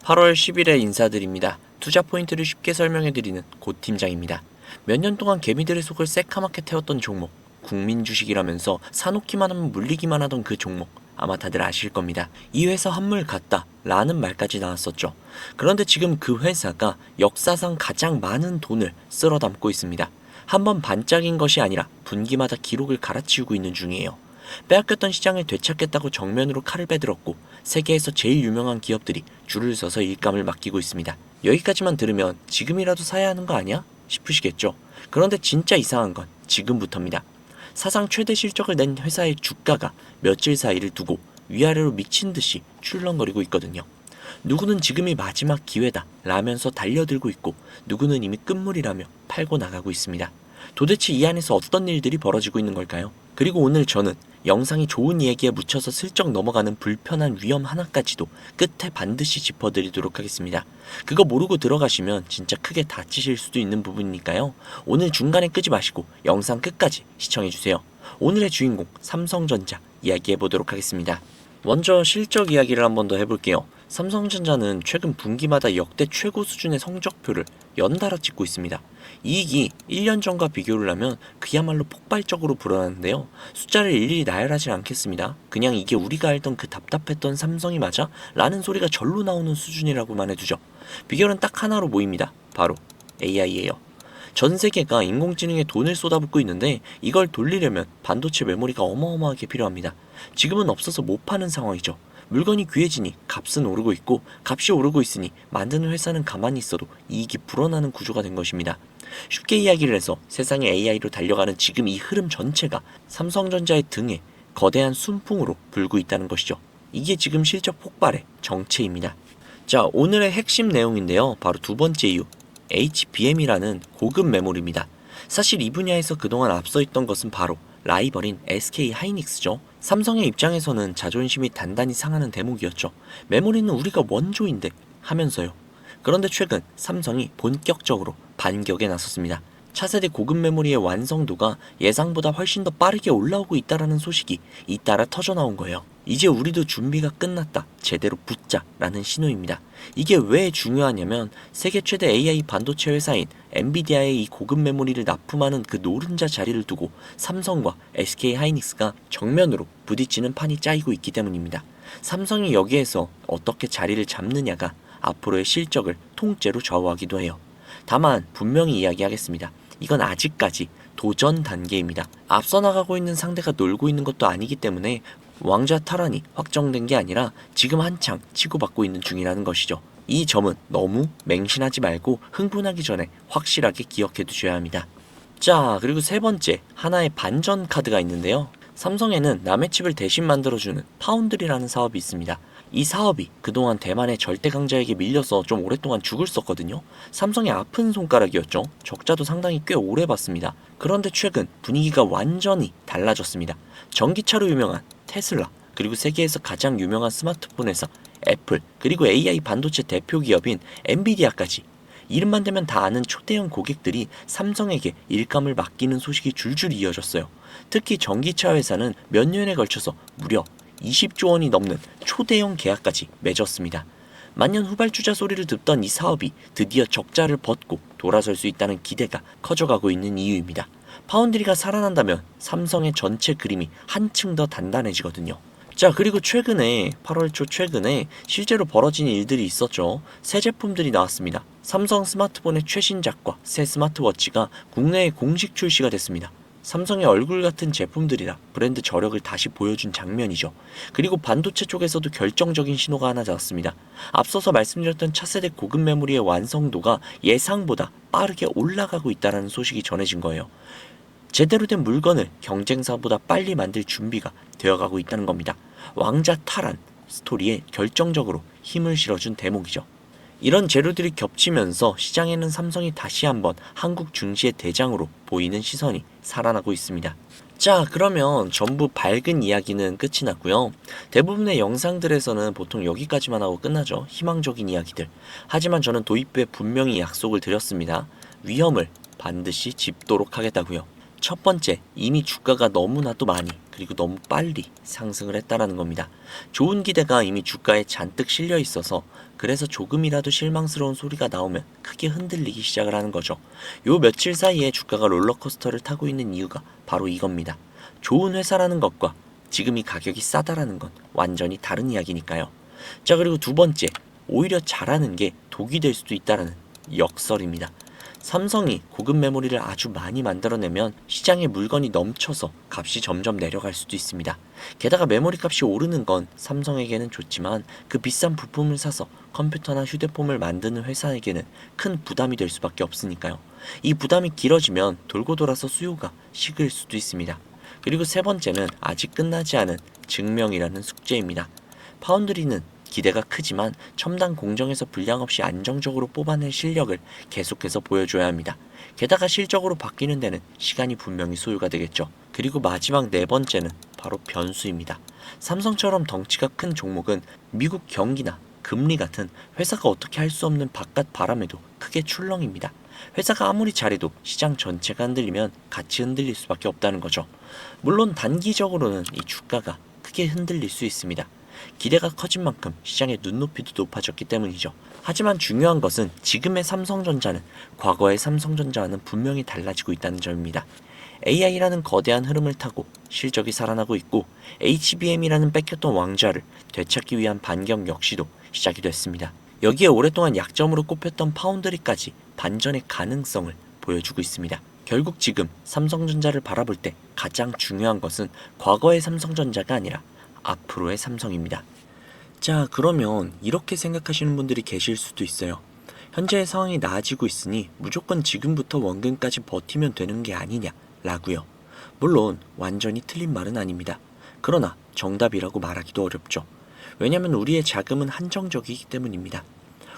8월 10일에 인사드립니다. 투자 포인트를 쉽게 설명해드리는 고 팀장입니다. 몇 년 동안 개미들의 속을 새카맣게 태웠던 종목, 국민 주식이라면서 사놓기만 하면 물리기만 하던 그 종목, 아마 다들 아실 겁니다. 이 회사 한물 같다 라는 말까지 나왔었죠. 그런데 지금 그 회사가 역사상 가장 많은 돈을 쓸어 담고 있습니다. 한번 반짝인 것이 아니라 분기마다 기록을 갈아치우고 있는 중이에요. 빼앗겼던 시장을 되찾겠다고 정면으로 칼을 빼들었고 세계에서 제일 유명한 기업들이 줄을 서서 일감을 맡기고 있습니다. 여기까지만 들으면 지금이라도 사야 하는 거 아니야? 싶으시겠죠? 그런데 진짜 이상한 건 지금부터입니다. 사상 최대 실적을 낸 회사의 주가가 며칠 사이를 두고 위아래로 미친 듯이 출렁거리고 있거든요. 누구는 지금이 마지막 기회다 라면서 달려들고 있고 누구는 이미 끝물이라며 팔고 나가고 있습니다. 도대체 이 안에서 어떤 일들이 벌어지고 있는 걸까요? 그리고 오늘 저는 영상이 좋은 얘기에 묻혀서 슬쩍 넘어가는 불편한 위험 하나까지도 끝에 반드시 짚어드리도록 하겠습니다. 그거 모르고 들어가시면 진짜 크게 다치실 수도 있는 부분이니까요. 오늘 중간에 끄지 마시고 영상 끝까지 시청해주세요. 오늘의 주인공 삼성전자 이야기해보도록 하겠습니다. 먼저 실적 이야기를 한 번 더 해볼게요. 삼성전자는 최근 분기마다 역대 최고 수준의 성적표를 연달아 찍고 있습니다. 이익이 1년 전과 비교를 하면 그야말로 폭발적으로 불어나는데요. 숫자를 일일이 나열하진 않겠습니다. 그냥 이게 우리가 알던 그 답답했던 삼성이 맞아? 라는 소리가 절로 나오는 수준이라고만 해두죠. 비결은 딱 하나로 모입니다. 바로 AI예요. 전 세계가 인공지능에 돈을 쏟아붓고 있는데 이걸 돌리려면 반도체 메모리가 어마어마하게 필요합니다. 지금은 없어서 못 파는 상황이죠. 물건이 귀해지니 값은 오르고 있고 값이 오르고 있으니 만드는 회사는 가만히 있어도 이익이 불어나는 구조가 된 것입니다. 쉽게 이야기를 해서 세상의 AI로 달려가는 지금 이 흐름 전체가 삼성전자의 등에 거대한 순풍으로 불고 있다는 것이죠. 이게 지금 실적 폭발의 정체입니다. 자, 오늘의 핵심 내용인데요. 바로 두 번째 이유, HBM이라는 고급 메모리입니다. 사실 이 분야에서 그동안 앞서 있던 것은 바로 라이벌인 SK 하이닉스죠. 삼성의 입장에서는 자존심이 단단히 상하는 대목이었죠. 메모리는 우리가 원조인데 하면서요. 그런데 최근 삼성이 본격적으로 반격에 나섰습니다. 차세대 고급 메모리의 완성도가 예상보다 훨씬 더 빠르게 올라오고 있다라는 소식이 잇따라 터져나온 거예요. 이제 우리도 준비가 끝났다. 제대로 붙자. 라는 신호입니다. 이게 왜 중요하냐면 세계 최대 AI 반도체 회사인 엔비디아의 이 고급 메모리를 납품하는 그 노른자 자리를 두고 삼성과 SK 하이닉스가 정면으로 부딪히는 판이 짜이고 있기 때문입니다. 삼성이 여기에서 어떻게 자리를 잡느냐가 앞으로의 실적을 통째로 좌우하기도 해요. 다만 분명히 이야기하겠습니다. 이건 아직까지 도전 단계입니다. 앞서 나가고 있는 상대가 놀고 있는 것도 아니기 때문에 왕좌 탈환이 확정된 게 아니라 지금 한창 치고받고 있는 중이라는 것이죠. 이 점은 너무 맹신하지 말고 흥분하기 전에 확실하게 기억해 두셔야 합니다. 자, 그리고 세 번째, 하나의 반전 카드가 있는데요. 삼성에는 남의 칩을 대신 만들어주는 파운드리라는 사업이 있습니다. 이 사업이 그동안 대만의 절대 강자에게 밀려서 좀 오랫동안 죽을 썼거든요. 삼성의 아픈 손가락이었죠. 적자도 상당히 꽤 오래 봤습니다. 그런데 최근 분위기가 완전히 달라졌습니다. 전기차로 유명한 테슬라, 그리고 세계에서 가장 유명한 스마트폰 회사 애플, 그리고 AI 반도체 대표 기업인 엔비디아까지 이름만 대면 다 아는 초대형 고객들이 삼성에게 일감을 맡기는 소식이 줄줄 이어졌어요. 특히 전기차 회사는 몇 년에 걸쳐서 무려 20조 원이 넘는 초대형 계약까지 맺었습니다. 만년 후발주자 소리를 듣던 이 사업이 드디어 적자를 벗고 돌아설 수 있다는 기대가 커져가고 있는 이유입니다. 파운드리가 살아난다면 삼성의 전체 그림이 한층 더 단단해지거든요. 자, 그리고 최근에 8월 초 최근에 실제로 벌어진 일들이 있었죠. 새 제품들이 나왔습니다. 삼성 스마트폰의 최신작과 새 스마트워치가 국내에 공식 출시가 됐습니다. 삼성의 얼굴 같은 제품들이라 브랜드 저력을 다시 보여준 장면이죠. 그리고 반도체 쪽에서도 결정적인 신호가 하나 나왔습니다. 앞서서 말씀드렸던 차세대 고급 메모리의 완성도가 예상보다 빠르게 올라가고 있다는 소식이 전해진 거예요. 제대로 된 물건을 경쟁사보다 빨리 만들 준비가 되어가고 있다는 겁니다. 왕자 탈환 스토리에 결정적으로 힘을 실어준 대목이죠. 이런 재료들이 겹치면서 시장에는 삼성이 다시 한번 한국 증시의 대장으로 보이는 시선이 살아나고 있습니다. 자, 그러면 전부 밝은 이야기는 끝이 났고요. 대부분의 영상들에서는 보통 여기까지만 하고 끝나죠. 희망적인 이야기들. 하지만 저는 도입부에 분명히 약속을 드렸습니다. 위험을 반드시 짚도록 하겠다고요. 첫 번째, 이미 주가가 너무나도 많이 그리고 너무 빨리 상승을 했다라는 겁니다. 좋은 기대가 이미 주가에 잔뜩 실려 있어서 그래서 조금이라도 실망스러운 소리가 나오면 크게 흔들리기 시작을 하는 거죠. 요 며칠 사이에 주가가 롤러코스터를 타고 있는 이유가 바로 이겁니다. 좋은 회사라는 것과 지금 이 가격이 싸다라는 건 완전히 다른 이야기니까요. 자, 그리고 두 번째, 오히려 잘하는 게 독이 될 수도 있다라는 역설입니다. 삼성이 고급 메모리를 아주 많이 만들어내면 시장에 물건이 넘쳐서 값이 점점 내려갈 수도 있습니다. 게다가 메모리 값이 오르는 건 삼성에게는 좋지만 그 비싼 부품을 사서 컴퓨터나 휴대폰을 만드는 회사에게는 큰 부담이 될 수밖에 없으니까요. 이 부담이 길어지면 돌고 돌아서 수요가 식을 수도 있습니다. 그리고 세 번째는 아직 끝나지 않은 증명이라는 숙제입니다. 파운드리는 기대가 크지만 첨단 공정에서 불량 없이 안정적으로 뽑아낼 실력을 계속해서 보여줘야 합니다. 게다가 실적으로 바뀌는 데는 시간이 분명히 소요가 되겠죠. 그리고 마지막 네 번째는 바로 변수입니다. 삼성처럼 덩치가 큰 종목은 미국 경기나 금리 같은 회사가 어떻게 할 수 없는 바깥 바람에도 크게 출렁입니다. 회사가 아무리 잘해도 시장 전체가 흔들리면 같이 흔들릴 수밖에 없다는 거죠. 물론 단기적으로는 이 주가가 크게 흔들릴 수 있습니다. 기대가 커진 만큼 시장의 눈높이도 높아졌기 때문이죠. 하지만 중요한 것은 지금의 삼성전자는 과거의 삼성전자와는 분명히 달라지고 있다는 점입니다. AI라는 거대한 흐름을 타고 실적이 살아나고 있고 HBM이라는 뺏겼던 왕좌를 되찾기 위한 반격 역시도 시작이 됐습니다. 여기에 오랫동안 약점으로 꼽혔던 파운드리까지 반전의 가능성을 보여주고 있습니다. 결국 지금 삼성전자를 바라볼 때 가장 중요한 것은 과거의 삼성전자가 아니라 앞으로의 삼성입니다. 자, 그러면 이렇게 생각하시는 분들이 계실 수도 있어요. 현재의 상황이 나아지고 있으니 무조건 지금부터 원금까지 버티면 되는 게 아니냐 라고요. 물론 완전히 틀린 말은 아닙니다. 그러나 정답이라고 말하기도 어렵죠. 왜냐면 우리의 자금은 한정적이기 때문입니다.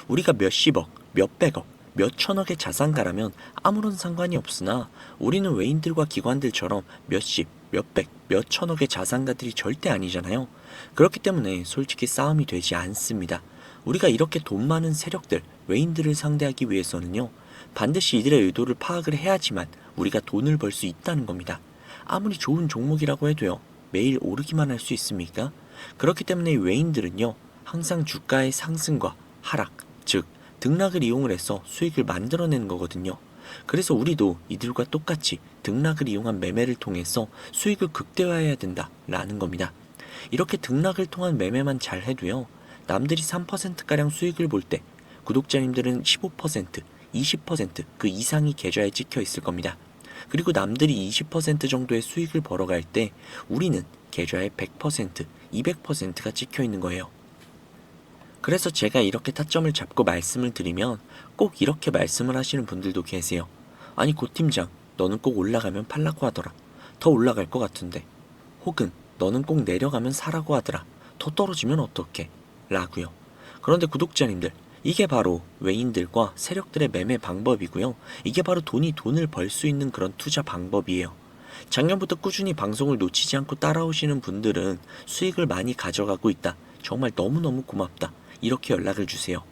우리가 몇십억, 몇백억, 몇천억의 자산가라면 아무런 상관이 없으나 우리는 외인들과 기관들처럼 몇십, 몇백, 몇천억의 자산가들이 절대 아니잖아요. 그렇기 때문에 솔직히 싸움이 되지 않습니다. 우리가 이렇게 돈 많은 세력들, 외인들을 상대하기 위해서는요, 반드시 이들의 의도를 파악을 해야지만 우리가 돈을 벌 수 있다는 겁니다. 아무리 좋은 종목이라고 해도요, 매일 오르기만 할 수 있습니까? 그렇기 때문에 이 외인들은요, 항상 주가의 상승과 하락, 즉 등락을 이용을 해서 수익을 만들어내는 거거든요. 그래서 우리도 이들과 똑같이 등락을 이용한 매매를 통해서 수익을 극대화해야 된다라는 겁니다. 이렇게 등락을 통한 매매만 잘 해도요, 남들이 3%가량 수익을 볼 때 구독자님들은 15%, 20% 그 이상이 계좌에 찍혀 있을 겁니다. 그리고 남들이 20% 정도의 수익을 벌어갈 때 우리는 계좌에 100%, 200%가 찍혀 있는 거예요. 그래서 제가 이렇게 타점을 잡고 말씀을 드리면 꼭 이렇게 말씀을 하시는 분들도 계세요. 아니 고 팀장, 너는 꼭 올라가면 팔라고 하더라. 더 올라갈 것 같은데. 혹은 너는 꼭 내려가면 사라고 하더라. 더 떨어지면 어떡해? 라고요. 그런데 구독자님들, 이게 바로 외인들과 세력들의 매매 방법이고요. 이게 바로 돈을 벌 수 있는 그런 투자 방법이에요. 작년부터 꾸준히 방송을 놓치지 않고 따라오시는 분들은 수익을 많이 가져가고 있다. 정말 너무너무 고맙다. 이렇게 연락을 주세요.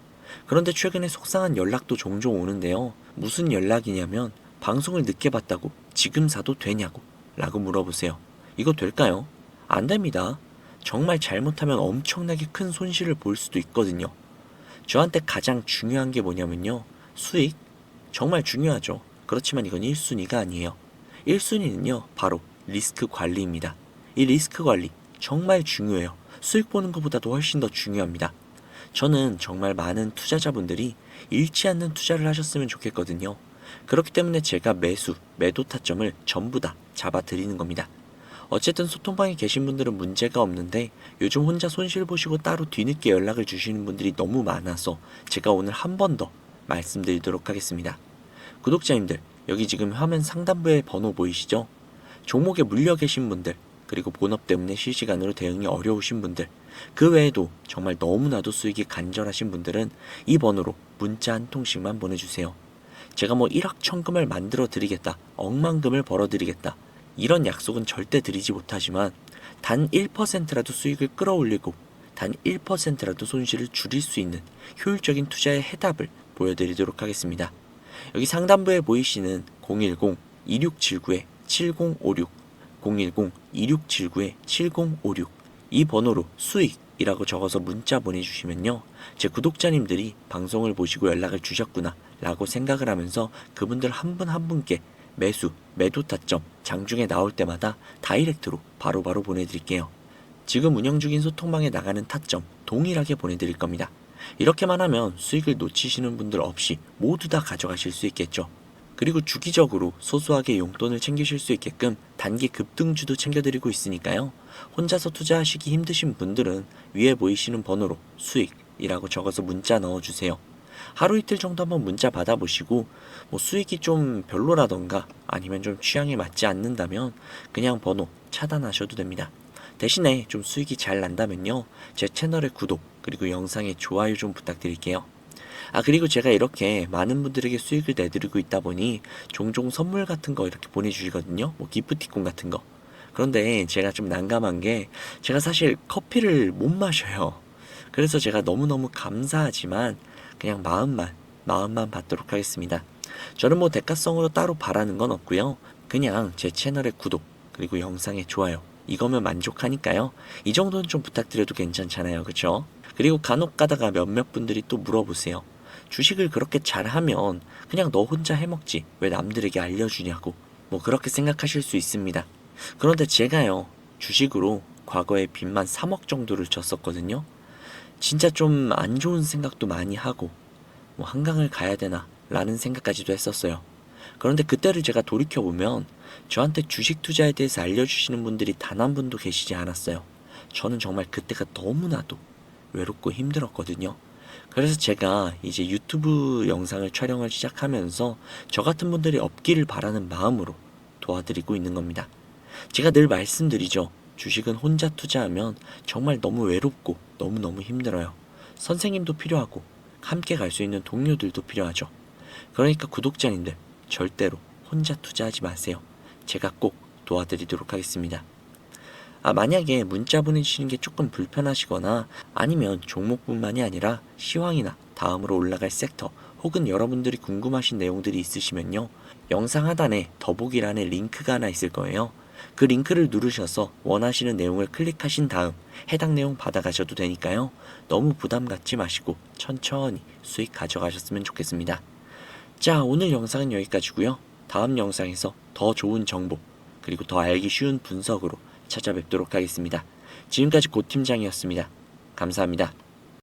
그런데 최근에 속상한 연락도 종종 오는데요. 무슨 연락이냐면 방송을 늦게 봤다고 지금 사도 되냐고 라고 물어보세요. 이거 될까요? 안 됩니다. 정말 잘못하면 엄청나게 큰 손실을 볼 수도 있거든요. 저한테 가장 중요한 게 뭐냐면요. 수익? 정말 중요하죠. 그렇지만 이건 1순위가 아니에요. 1순위는요. 바로 리스크 관리입니다. 이 리스크 관리 정말 중요해요. 수익 보는 것보다도 훨씬 더 중요합니다. 저는 정말 많은 투자자분들이 잃지 않는 투자를 하셨으면 좋겠거든요. 그렇기 때문에 제가 매도 타점을 전부 다 잡아드리는 겁니다. 어쨌든 소통방에 계신 분들은 문제가 없는데 요즘 혼자 손실 보시고 따로 뒤늦게 연락을 주시는 분들이 너무 많아서 제가 오늘 한 번 더 말씀드리도록 하겠습니다. 구독자님들, 여기 지금 화면 상단부에 번호 보이시죠? 종목에 물려 계신 분들, 그리고 본업 때문에 실시간으로 대응이 어려우신 분들, 그 외에도 정말 너무나도 수익이 간절하신 분들은 이 번호로 문자 한 통씩만 보내주세요. 제가 뭐 1억 천금을 만들어 드리겠다, 억만금을 벌어 드리겠다, 이런 약속은 절대 드리지 못하지만 단 1%라도 수익을 끌어올리고 단 1%라도 손실을 줄일 수 있는 효율적인 투자의 해답을 보여드리도록 하겠습니다. 여기 상단부에 보이시는 010-2679-7056 010-2679-7056 이 번호로 수익이라고 적어서 문자 보내주시면요. 제 구독자님들이 방송을 보시고 연락을 주셨구나 라고 생각을 하면서 그분들 한 분 한 분께 매도 타점 장중에 나올 때마다 다이렉트로 바로바로 보내드릴게요. 지금 운영 중인 소통방에 나가는 타점 동일하게 보내드릴 겁니다. 이렇게만 하면 수익을 놓치시는 분들 없이 모두 다 가져가실 수 있겠죠. 그리고 주기적으로 소소하게 용돈을 챙기실 수 있게끔 단기 급등주도 챙겨드리고 있으니까요. 혼자서 투자하시기 힘드신 분들은 위에 보이시는 번호로 수익이라고 적어서 문자 넣어주세요. 하루 이틀 정도 한번 문자 받아보시고 수익이 좀 별로라던가 아니면 좀 취향에 맞지 않는다면 그냥 번호 차단하셔도 됩니다. 대신에 좀 수익이 잘 난다면요. 제 채널의 구독 그리고 영상의 좋아요 좀 부탁드릴게요. 그리고 제가 이렇게 많은 분들에게 수익을 내드리고 있다 보니 종종 선물 같은 거 이렇게 보내주시거든요. 기프티콘 같은 거. 그런데 제가 좀 난감한 게 제가 사실 커피를 못 마셔요. 그래서 제가 너무너무 감사하지만 그냥 마음만 받도록 하겠습니다. 저는 대가성으로 따로 바라는 건 없고요. 그냥 제 채널의 구독 그리고 영상의 좋아요 이거면 만족하니까요. 이 정도는 좀 부탁드려도 괜찮잖아요. 그쵸? 그리고 간혹 가다가 몇몇 분들이 또 물어보세요. 주식을 그렇게 잘하면 그냥 너 혼자 해먹지 왜 남들에게 알려주냐고 그렇게 생각하실 수 있습니다. 그런데 제가요 주식으로 과거에 빚만 3억 정도를 졌었거든요. 진짜 좀 안 좋은 생각도 많이 하고 한강을 가야 되나 라는 생각까지도 했었어요. 그런데 그때를 제가 돌이켜보면 저한테 주식 투자에 대해서 알려주시는 분들이 단 한 분도 계시지 않았어요. 저는 정말 그때가 너무나도 외롭고 힘들었거든요. 그래서 제가 이제 유튜브 영상을 촬영을 시작하면서 저 같은 분들이 없기를 바라는 마음으로 도와드리고 있는 겁니다. 제가 늘 말씀드리죠. 주식은 혼자 투자하면 정말 너무 외롭고 너무너무 힘들어요. 선생님도 필요하고 함께 갈 수 있는 동료들도 필요하죠. 그러니까 구독자님들 절대로 혼자 투자하지 마세요. 제가 꼭 도와드리도록 하겠습니다. 만약에 문자 보내주시는 게 조금 불편하시거나 아니면 종목뿐만이 아니라 시황이나 다음으로 올라갈 섹터 혹은 여러분들이 궁금하신 내용들이 있으시면요. 영상 하단에 더보기란에 링크가 하나 있을 거예요. 그 링크를 누르셔서 원하시는 내용을 클릭하신 다음 해당 내용 받아가셔도 되니까요. 너무 부담 갖지 마시고 천천히 수익 가져가셨으면 좋겠습니다. 자, 오늘 영상은 여기까지고요. 다음 영상에서 더 좋은 정보 그리고 더 알기 쉬운 분석으로 찾아뵙도록 하겠습니다. 지금까지 고 팀장이었습니다. 감사합니다.